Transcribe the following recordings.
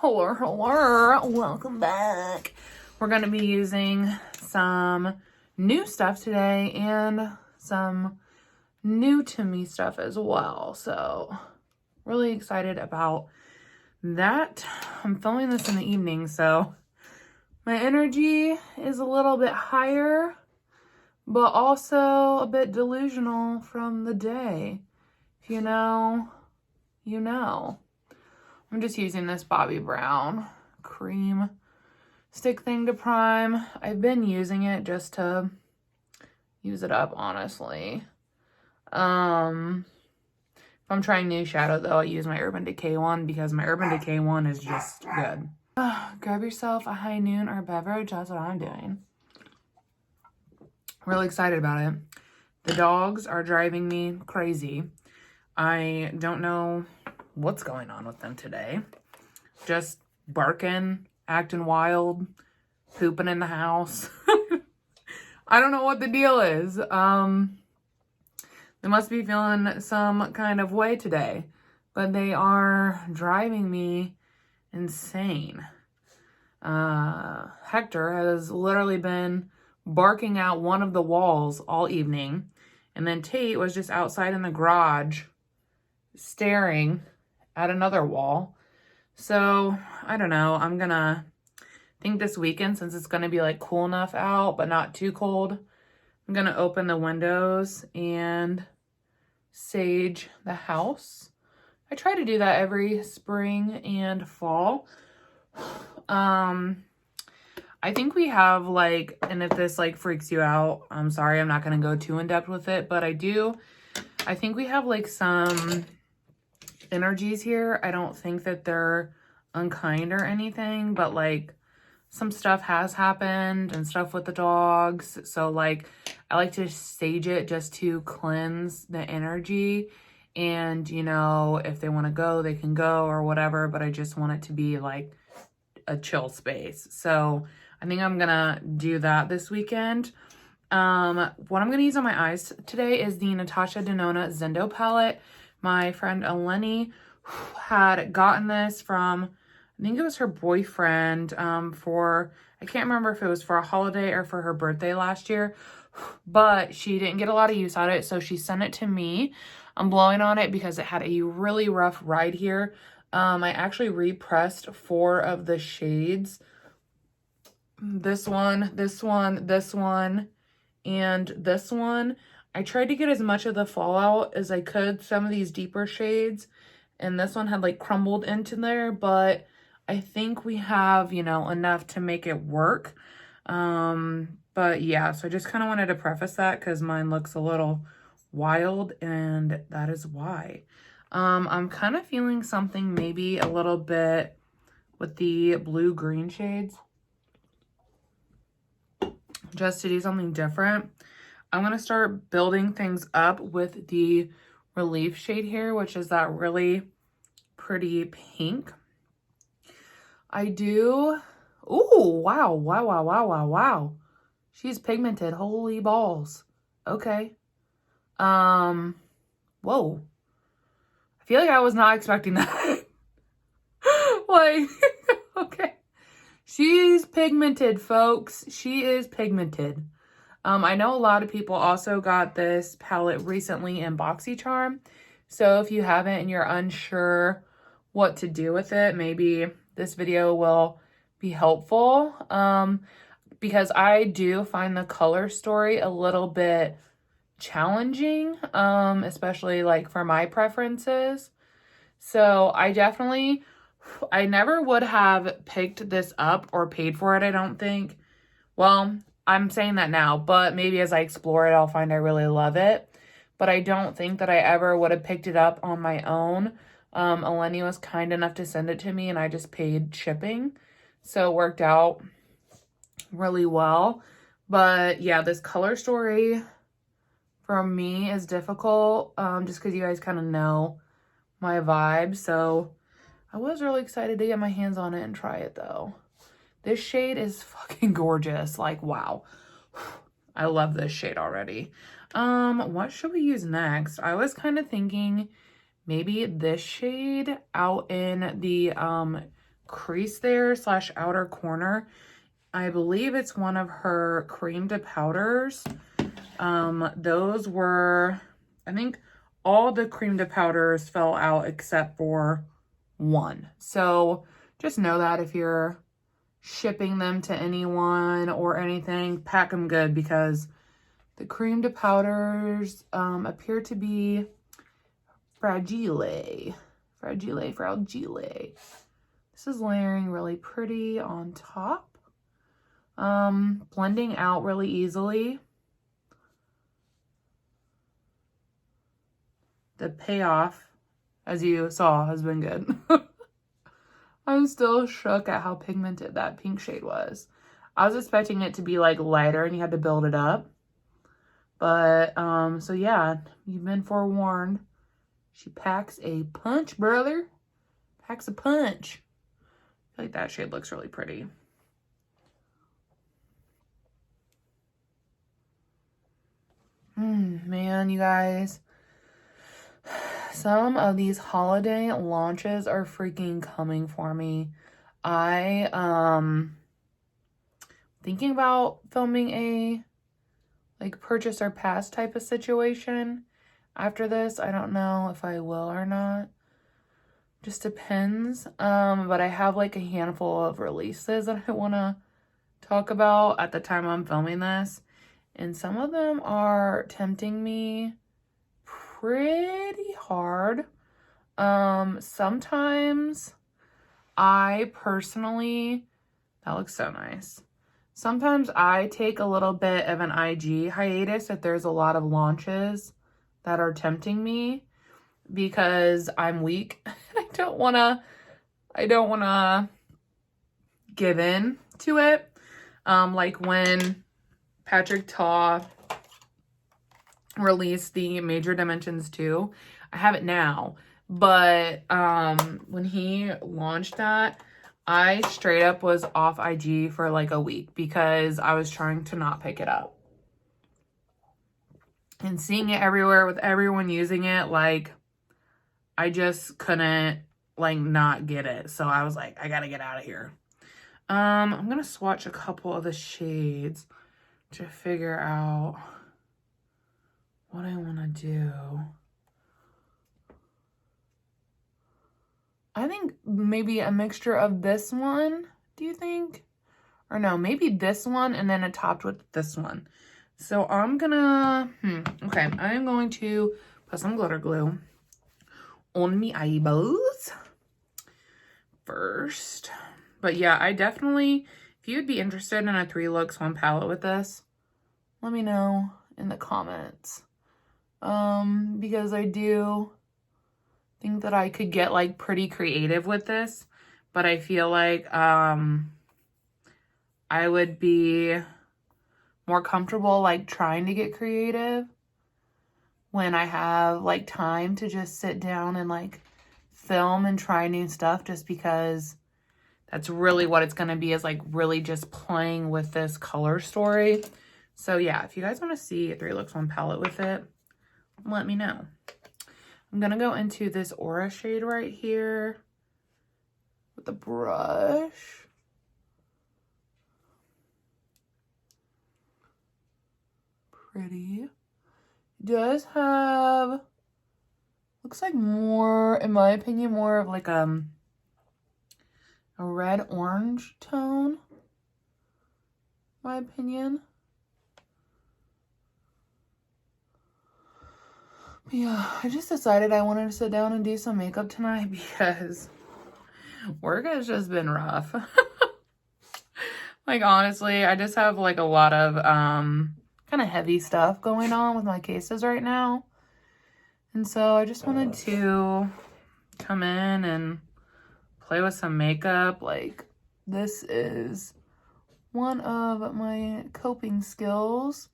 Hello, welcome back. We're going to be using some new stuff today and some new to me stuff as well. So really excited about that. I'm filming this in the evening, so my energy is a little bit higher, but also a bit delusional from the day. If you know, you know. I'm just using this Bobbi Brown cream stick thing to prime. I've been using it just to use it up, honestly. If I'm trying new shadow, though, I use my Urban Decay one because my Urban Decay one is just good. Grab yourself a high noon or beverage. That's what I'm doing. Really excited about it. The dogs are driving me crazy. I don't know what's going on with them today. Just barking, acting wild, pooping in the house. I don't know what the deal is. They must be feeling some kind of way today, but they are driving me insane. Hector has literally been barking out one of the walls all evening, and then Tate was just outside in the garage staring at another wall. So I don't know, I'm gonna think this weekend, since it's gonna be like cool enough out but not too cold, I'm gonna open the windows and sage the house. I try to do that every spring and fall. I think we have like, and if this like freaks you out, I'm sorry, I'm not gonna go too in depth with it, but I think we have like some energies here. I don't think that they're unkind or anything, but like some stuff has happened and stuff with the dogs. So like I like to sage it just to cleanse the energy, and you know, if they want to go, they can go or whatever, but I just want it to be like a chill space. So I think I'm gonna do that this weekend. What I'm gonna use on my eyes today is the Natasha Denona Zendo palette. My friend Eleni had gotten this from, I think it was her boyfriend, for, I can't remember if it was for a holiday or for her birthday last year, but she didn't get a lot of use out of it, so she sent it to me. I'm blowing on it because it had a really rough ride here. I actually repressed 4 of the shades. This one, this one, this one, and this one. I tried to get as much of the fallout as I could, some of these deeper shades, and this one had like crumbled into there, but I think we have, you know, enough to make it work. But yeah, so I just kind of wanted to preface that because mine looks a little wild, and that is why. I'm kind of feeling something maybe a little bit with the blue-green shades, just to do something different. I'm going to start building things up with the relief shade here, which is that really pretty pink. I do... Ooh, wow, wow, wow, wow, wow, wow. She's pigmented. Holy balls. Okay. Whoa. I feel like I was not expecting that. Like, okay. She's pigmented, folks. She is pigmented. I know a lot of people also got this palette recently in BoxyCharm. So if you haven't and you're unsure what to do with it, maybe this video will be helpful. Because I do find the color story a little bit challenging, especially like for my preferences. So I never would have picked this up or paid for it, I don't think. Well, I'm saying that now, but maybe as I explore it, I'll find I really love it. But I don't think that I ever would have picked it up on my own. Eleni was kind enough to send it to me, and I just paid shipping. So it worked out really well. But yeah, this color story for me is difficult, just because you guys kind of know my vibe. So I was really excited to get my hands on it and try it, though. This shade is fucking gorgeous. Like, wow. I love this shade already. What should we use next? I was kind of thinking maybe this shade out in the crease there / outer corner. I believe it's one of her cream to powders. Those were, I think all the cream to powders fell out except for one. So just know that if you're shipping them to anyone or anything, pack them good, because the cream to powders appear to be fragile. This is layering really pretty on top. Blending out really easily. The payoff, as you saw, has been good. I'm still shook at how pigmented that pink shade was. I was expecting it to be like lighter and you had to build it up. But, so yeah, you've been forewarned. She packs a punch, brother. Packs a punch. I feel like that shade looks really pretty. Man, you guys. Some of these holiday launches are freaking coming for me. Thinking about filming a like purchase or pass type of situation after this. I don't know if I will or not. Just depends. But I have like a handful of releases that I want to talk about at the time I'm filming this. And some of them are tempting me pretty hard. Sometimes I personally, that looks so nice. Sometimes I take a little bit of an IG hiatus if there's a lot of launches that are tempting me, because I'm weak. I don't wanna give in to it. Like when Patrick Ta released the Major Dimensions 2. I have it now, but when he launched that, I straight up was off IG for like a week because I was trying to not pick it up. And seeing it everywhere with everyone using it, like, I just couldn't like not get it. So I was like, I gotta get out of here. I'm gonna swatch a couple of the shades to figure out what I want to do. I think maybe a mixture of this one, do you think? Or no, maybe this one and then a topped with this one. So I'm gonna, okay, I'm going to put some glitter glue on my eyeballs first. But yeah, I definitely, if you would be interested in a 3 looks 1 palette with this, let me know in the comments. Because I do think that I could get like pretty creative with this, but I feel like I would be more comfortable like trying to get creative when I have like time to just sit down and like film and try new stuff, just because that's really what it's going to be, is like really just playing with this color story. So yeah, if you guys want to see a 3 looks 1 palette with it, let me know. I'm going to go into this Aura shade right here with the brush. Pretty. It does have, looks like more, in my opinion, more of like a red-orange tone, my opinion. But yeah, I just decided I wanted to sit down and do some makeup tonight because work has just been rough. Like, honestly, I just have like a lot of kind of heavy stuff going on with my cases right now. And so I just wanted to come in and play with some makeup. Like, this is one of my coping skills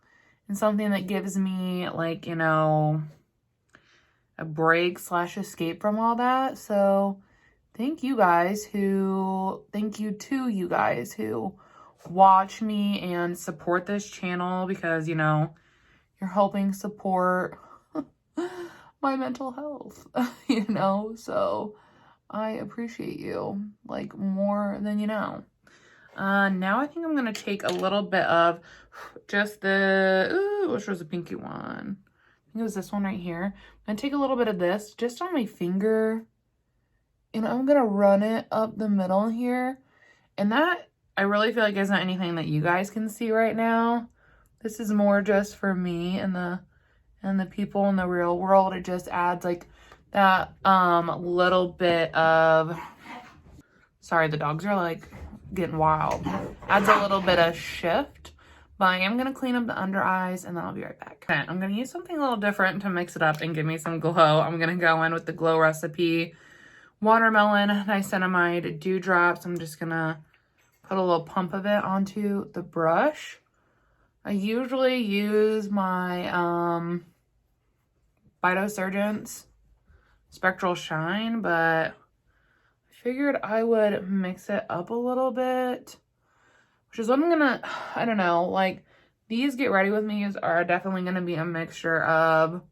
and something that gives me like, you know, a break / escape from all that. So thank you to you guys who watch me and support this channel, because, you know, you're helping support my mental health, you know. So I appreciate you, like, more than you know. Now I think I'm going to take a little bit of just the, ooh, which was the pinky one? I think it was this one right here. I'm going to take a little bit of this just on my finger, and I'm going to run it up the middle here. And that, I really feel like isn't anything that you guys can see right now. This is more just for me and the people in the real world. It just adds like that little bit of, sorry, the dogs are like getting wild. Adds a little bit of shift. But I am going to clean up the under eyes and then I'll be right back. Okay, I'm going to use something a little different to mix it up and give me some glow. I'm going to go in with the Glow Recipe Watermelon Niacinamide Dewdrops. I'm just going to put a little pump of it onto the brush. I usually use my Phytosurgence Spectral Shine, but I figured I would mix it up a little bit, which is what I'm gonna, I don't know, like these Get Ready With Me's are definitely gonna be a mixture of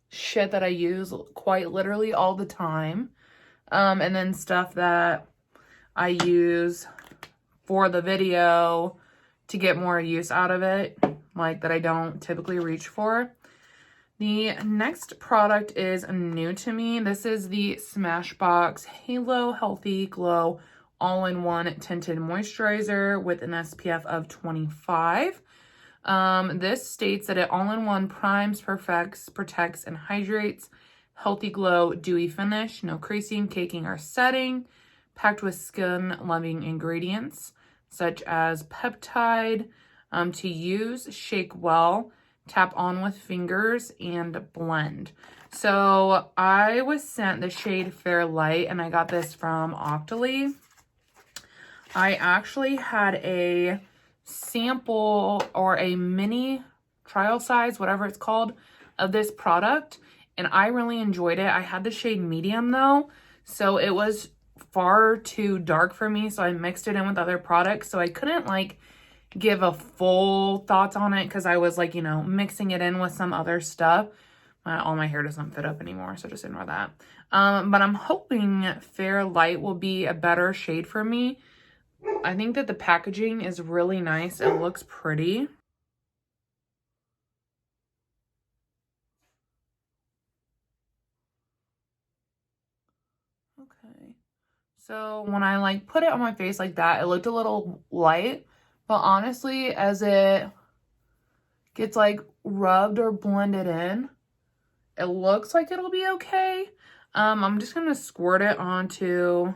shit that I use quite literally all the time, and then stuff that I use for the video to get more use out of it, like that I don't typically reach for. The next product is new to me. This is the Smashbox Halo Healthy Glow All-in-One Tinted Moisturizer with an SPF of 25. This states that it all-in-one primes, perfects, protects, and hydrates. Healthy glow, dewy finish, no creasing, caking, or setting. Packed with skin-loving ingredients such as peptide. To use, shake well, tap on with fingers, and blend. So I was sent the shade Fair Light, and I got this from Octoly. I actually had a sample or a mini trial size, whatever it's called, of this product, and I really enjoyed it. I had the shade medium though, so it was far too dark for me, so I mixed it in with other products, so I couldn't like give a full thoughts on it because I was like, you know, mixing it in with some other stuff. All my hair doesn't fit up anymore, so just ignore that. But I'm hoping Fair Light will be a better shade for me. I think that the packaging is really nice. It looks pretty. Okay. So when I like put it on my face like that, it looked a little light. But honestly, as it gets like rubbed or blended in, it looks like it'll be okay. I'm just going to squirt it onto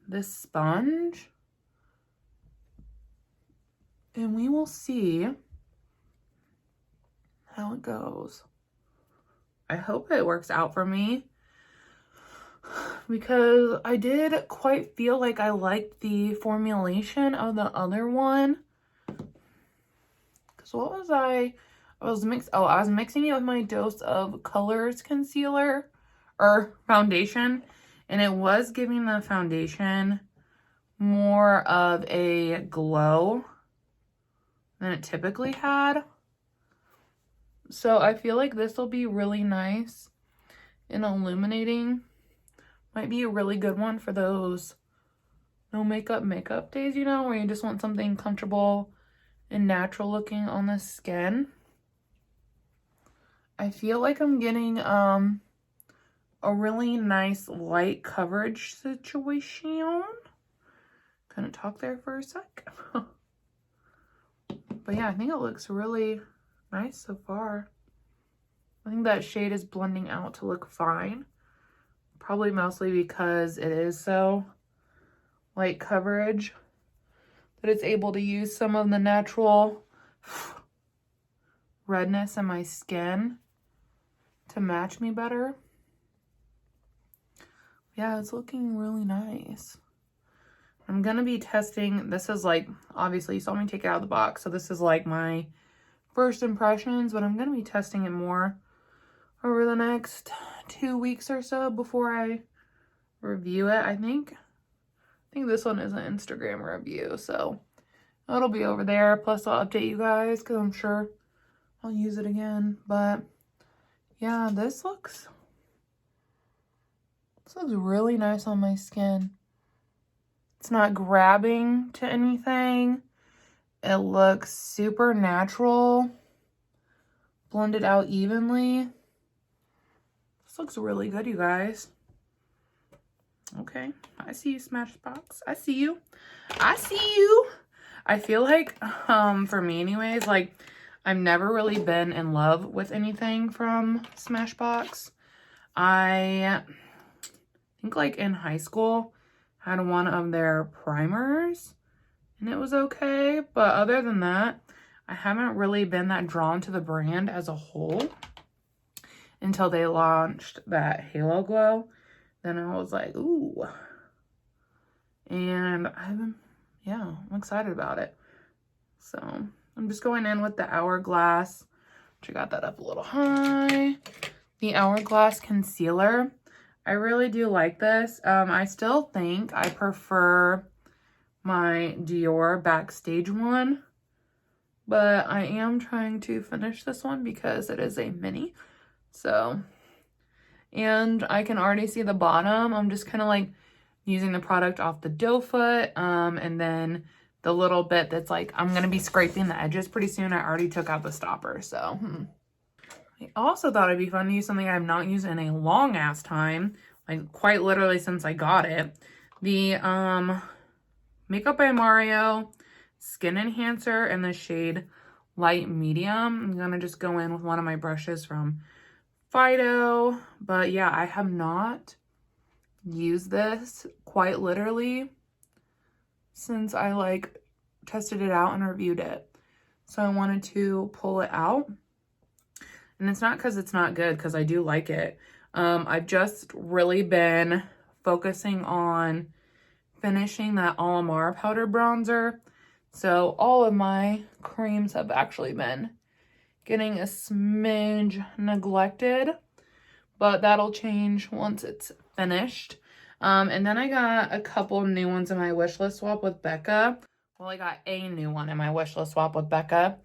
this sponge. And we will see how it goes. I hope it works out for me, because I did quite feel like I liked the formulation of the other one. Because what was I was mixing it with my dose of Colors concealer or foundation, and it was giving the foundation more of a glow than it typically had. So I feel like this will be really nice and illuminating. Might be a really good one for those no makeup days, you know, where you just want something comfortable and natural looking on the skin. I feel like I'm getting a really nice light coverage situation. Couldn't talk there for a sec. But yeah, I think it looks really nice so far. I think that shade is blending out to look fine. Probably mostly because it is so light coverage that it's able to use some of the natural redness in my skin to match me better. Yeah, it's looking really nice. I'm gonna be testing, this is like, obviously you saw me take it out of the box, so this is like my first impressions, but I'm gonna be testing it more over the next 2 weeks or so before I review it. I think this one is an Instagram review, so it'll be over there. Plus I'll update you guys because I'm sure I'll use it again. But yeah, this looks This looks really nice on my skin. It's not grabbing to anything. It looks super natural, blended out evenly. This looks really good, you guys. Okay, I see you, Smashbox. I see you. I see you. I feel like, for me anyways, like, I've never really been in love with anything from Smashbox. I think, like, in high school, had one of their primers, and it was okay. But other than that, I haven't really been that drawn to the brand as a whole until they launched that Halo Glow. Then I was like, ooh. And I'm excited about it. So I'm just going in with the Hourglass. I got that up a little high. The Hourglass Concealer. I really do like this. I still think I prefer my Dior Backstage one. But I am trying to finish this one because it is a mini. So, and I can already see the bottom. I'm just kind of like using the product off the doe foot. And then the little bit that's like, I'm going to be scraping the edges pretty soon. I already took out the stopper. So, I also thought it'd be fun to use something I've not used in a long ass time. Like quite literally since I got it. The Makeup by Mario Skin Enhancer in the shade Light Medium. I'm going to just go in with one of my brushes from Fido. But yeah, I have not used this quite literally since I like tested it out and reviewed it. So I wanted to pull it out. And it's not because it's not good, because I do like it. I've just really been focusing on finishing that Alamar powder bronzer. So all of my creams have actually been getting a smidge neglected, but that'll change once it's finished. And then I got a couple new ones in my wish list swap with Becca. Well, I got a new one in my wish list swap with Becca.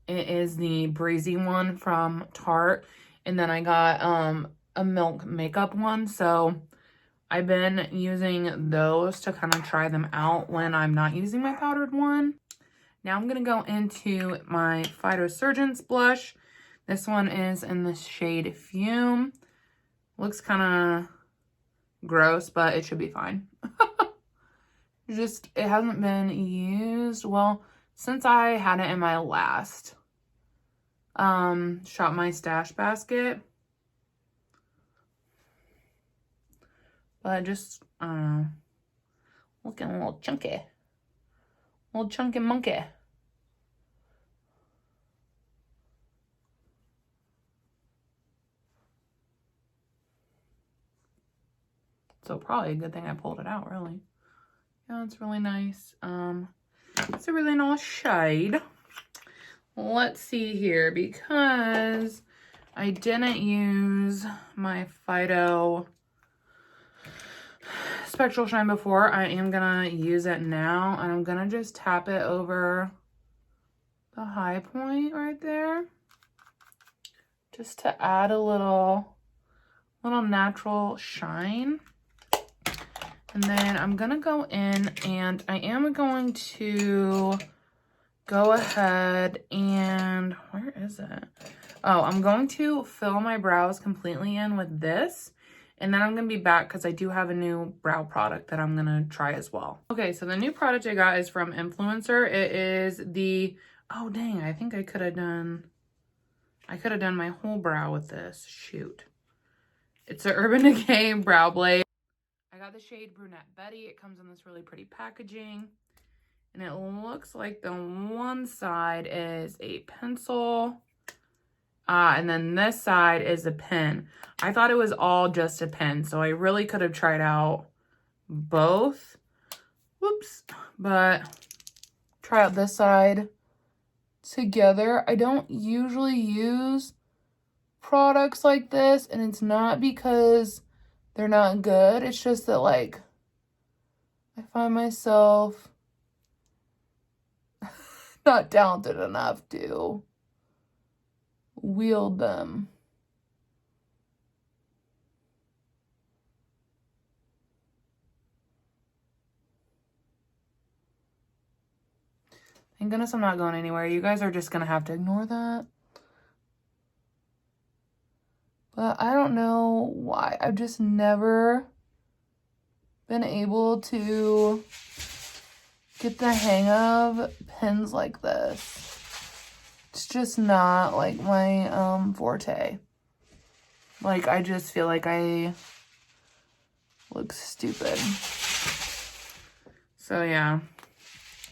It is the Breezy one from Tarte. And then I got a Milk Makeup one. So I've been using those to kind of try them out when I'm not using my powdered one. Now I'm going to go into my Fido Surgeons blush. This one is in the shade Fume. Looks kind of gross, but it should be fine. Just, it hasn't been used, well, since I had it in my last Shop My Stash basket. But just, I don't know, looking a little chunky. Little chunky monkey. So probably a good thing I pulled it out, really. Yeah, it's really nice. It's a really nice shade. Let's see here, because I didn't use my Fido Spectral Shine before, I am gonna use it now, and I'm gonna just tap it over the high point right there, just to add a little natural shine. And then I'm gonna go in and I am going to go ahead and, where is it? Oh, I'm going to fill my brows completely in with this. And then I'm going to be back because I do have a new brow product that I'm going to try as well. Okay, so the new product I got is from Influencer. It is the, oh dang, I think I could have done my whole brow with this. Shoot. It's the Urban Decay Brow Blade. I got the shade Brunette Betty. It comes in this really pretty packaging. And it looks like the one side is a pencil. And then this side is a pen. I thought it was all just a pen, so I really could have tried out both. Whoops. But try out this side together. I don't usually use products like this, and it's not because they're not good. It's just that, like, I find myself not talented enough to wield them. Thank goodness I'm not going anywhere. You guys are just gonna have to ignore that. But I don't know why. I've just never been able to get the hang of pins like this. It's just not like my forte. Like, I just feel like I look stupid. So yeah,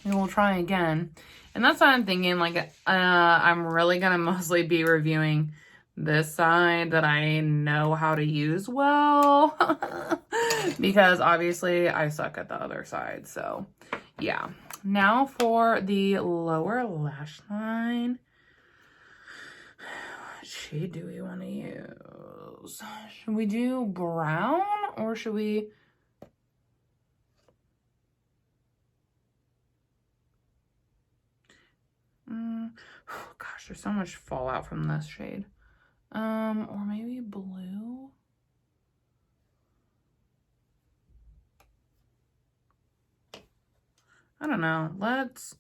and we'll try again. And that's what I'm thinking, like, I'm really gonna mostly be reviewing this side that I know how to use well. Because obviously I suck at the other side. So yeah. Now for the lower lash line. What shade do we want to use? Should we do brown or should we... gosh, there's so much fallout from this shade. Or maybe blue? I don't know. Let's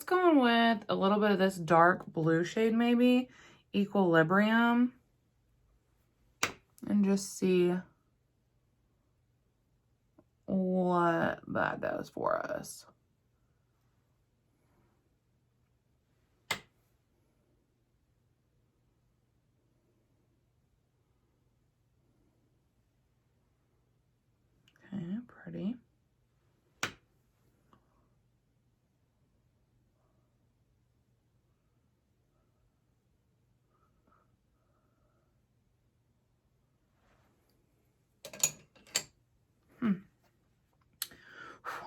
go in with a little bit of this dark blue shade, maybe. Equilibrium. And just see what that does for us. Okay, pretty.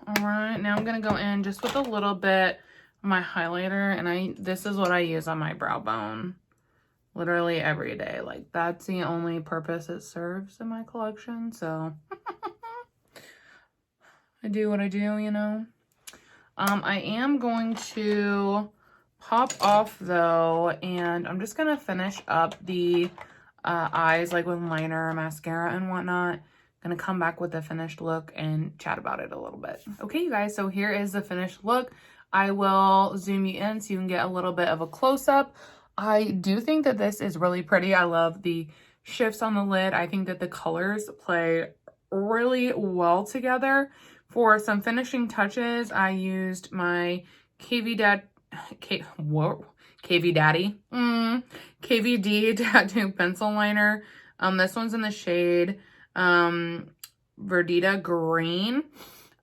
All right, now I'm gonna go in just with a little bit of my highlighter, and this is what I use on my brow bone literally every day. Like, that's the only purpose it serves in my collection, so I do what I do, you know. I am going to pop off though, and I'm just gonna finish up the eyes, like with liner, mascara, and whatnot. Gonna come back with the finished look and chat about it a little bit. Okay, you guys, so here is the finished look. I will zoom you in so you can get a little bit of a close-up. I do think that this is really pretty. I love the shifts on the lid. I think that the colors play really well together. For some finishing touches, I used my KVD Tattoo Pencil Liner. This one's in the shade Verdita Green.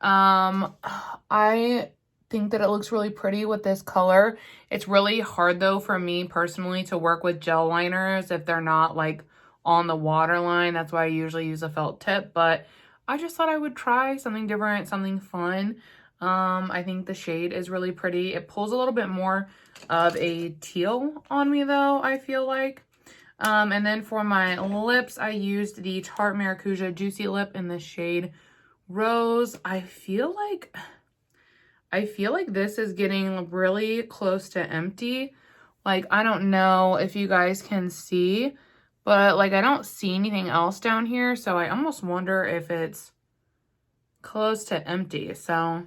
I think that it looks really pretty with this color. It's really hard though for me personally to work with gel liners if they're not like on the waterline. That's why I usually use a felt tip, but I just thought I would try something different, something fun. I think the shade is really pretty. It pulls a little bit more of a teal on me though, I feel like. And then for my lips, I used the Tarte Maracuja Juicy Lip in the shade Rose. I feel like this is getting really close to empty. Like, I don't know if you guys can see, but like I don't see anything else down here. So I almost wonder if it's close to empty. So,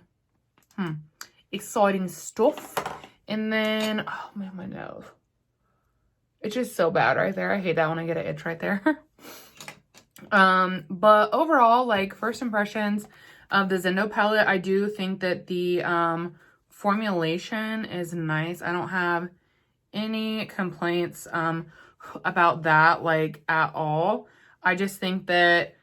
exciting stuff. And then, oh man, my nose. It's just so bad right there. I hate that when I get an itch right there. But overall, like, first impressions of the Zendo palette, I do think that the formulation is nice. I don't have any complaints about that, like, at all. I just think that,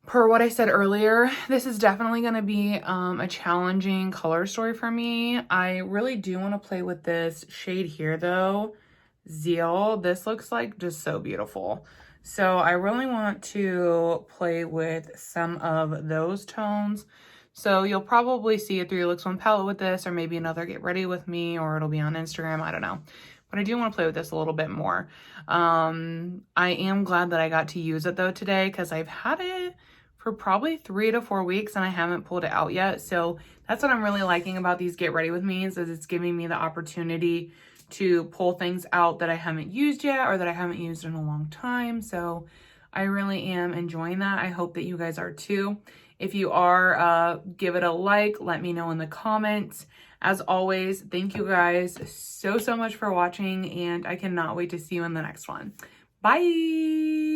per what I said earlier, this is definitely going to be a challenging color story for me. I really do want to play with this shade here, though. Zeal. This looks like just so beautiful. So I really want to play with some of those tones. So you'll probably see a 3 Looks 1 palette with this, or maybe another Get Ready With Me, or it'll be on Instagram. I don't know. But I do want to play with this a little bit more. I am glad that I got to use it though today, because I've had it for probably 3 to 4 weeks and I haven't pulled it out yet. So that's what I'm really liking about these Get Ready With Me's, is it's giving me the opportunity to pull things out that I haven't used yet or that I haven't used in a long time. So I really am enjoying that. I hope that you guys are too. If you are, give it a like. Let me know in the comments. As always, thank you guys so much for watching, and I cannot wait to see you in the next one. Bye!